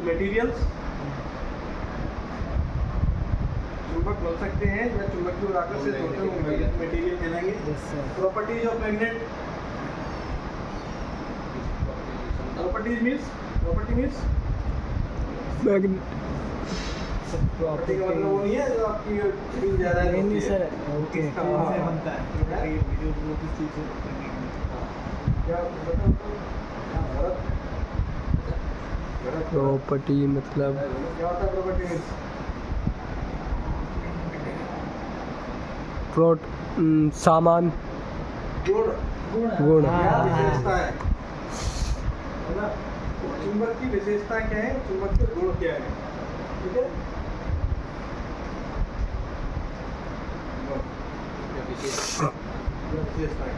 Materials, चुंबक बोल सकते हैं या चुंबकीय ऊर्जा से जोड़ते हुए मटेरियल कहलाएंगे। Properties of magnet, property means magnet property का मतलब वो नहीं है जो आपकी फील ज्यादा है नहीं सर, ओके। बनता है क्या बताओ प्रॉपर्टी मतलब क्या होता है प्रॉपर्टी मींस? सामान गुण गुण क्या विशेषता है ना? चुंबक की विशेषता क्या है, चुंबक के गुण क्या है, ठीक है। विशेषता है,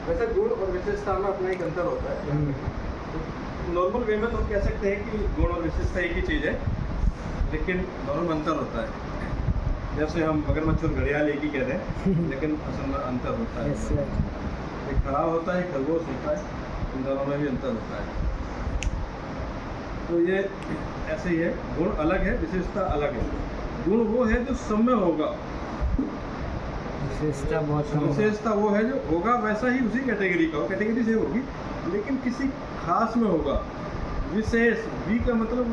वैसे गुण और विशेषता में अपना एक अंतर होता है। नॉर्मल वे में तो हम कह सकते हैं कि गुण और विशेषता एक ही चीज़ है, लेकिन दोनों में अंतर होता है। जैसे हम मगरमच्छ और घड़ियाल एक ही कहते हैं, लेकिन असल में अंतर होता है। एक खराब होता है, खरगोश होता है, इन दोनों में भी अंतर होता है। तो ये ऐसे ही है, गुण अलग है, विशेषता अलग है। गुण वो है जो सब में होगा, विशेषता बहुत कम विशेषता वो है जो होगा वैसा ही उसी कैटेगरी का हो, कैटेगरी से होगी, लेकिन किसी खास में होगा। विशेष, वी का मतलब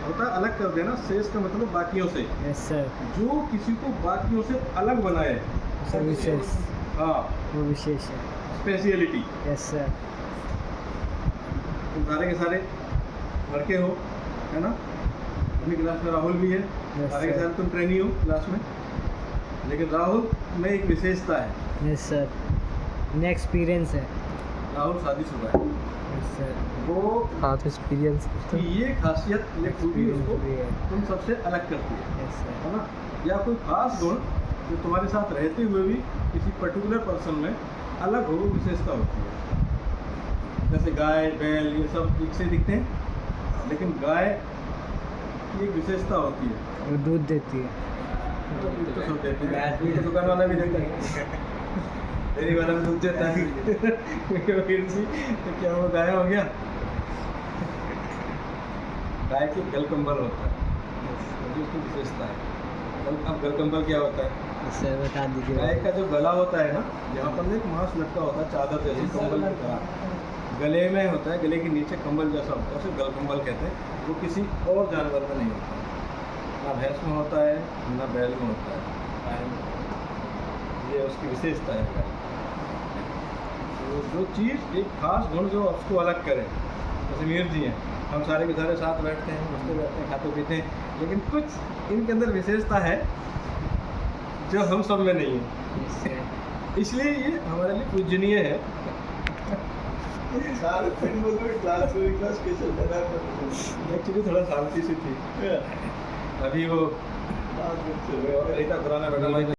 होता है अलग कर देना, शेष का मतलब बाकियों से, यस सर, जो किसी को बाकियों से अलग बनाए। सर विशेष, हाँ, वो विशेष है। स्पेशलिटी। यस सर, तुम सारे के सारे लड़के हो, है ना? अपनी क्लास में राहुल भी है, सारे के सारे तुम ट्रेनी हो क्लास में, लेकिन राहुल में एक विशेषता है। यस सर, ने एक्सपीरियंस है। राहुल शादीशुदा है, यस सर, वो हाँ तो एक्सपीरियंस कि ये खासियत, ये खूबी उसको तुम सबसे अलग करती है, यस सर, है ना? या कोई खास गुण जो तुम्हारे साथ रहते हुए भी किसी पर्टिकुलर पर्सन में अलग हो, वो विशेषता होती है। जैसे गाय, बैल, ये सब एक से दिखते हैं, लेकिन गाय की एक विशेषता होती है, वो दूध देती है। तो दूध तो सब देते हैं, दूध तो दुकान वाला भी देता है, डेयरी वाला भी दूध देता है। फिर जी, तो क्या वो गाय हो गया? गाय की गलकंबल होता है, ये उसकी विशेषता है। अब गलकंबल क्या होता है? सर बता दीजिए। गाय का जो गला होता है ना, यहाँ पर एक मांस लटका होता है, चादर जैसी कंबल की तरह, गले में होता है, गले के नीचे कंबल जैसा होता है, उसे गलकंबल कहते हैं। वो किसी और जानवर में नहीं होता, ना भैंस में होता है, ना बैल में होता है, ये उसकी विशेषता है। तो जो चीज़, एक खास गुण जो उसको अलग करे, जैसे मीर जी हैं, हम सारे के सारे साथ बैठते हैं, उठते बैठते हैं, खाते पीते हैं, लेकिन कुछ इनके अंदर विशेषता है जो हम सब में नहीं है, इसलिए ये हमारे लिए पूजनीय है। एक्चुअली थोड़ा शांति से थी, अभी वो पुराना बेटा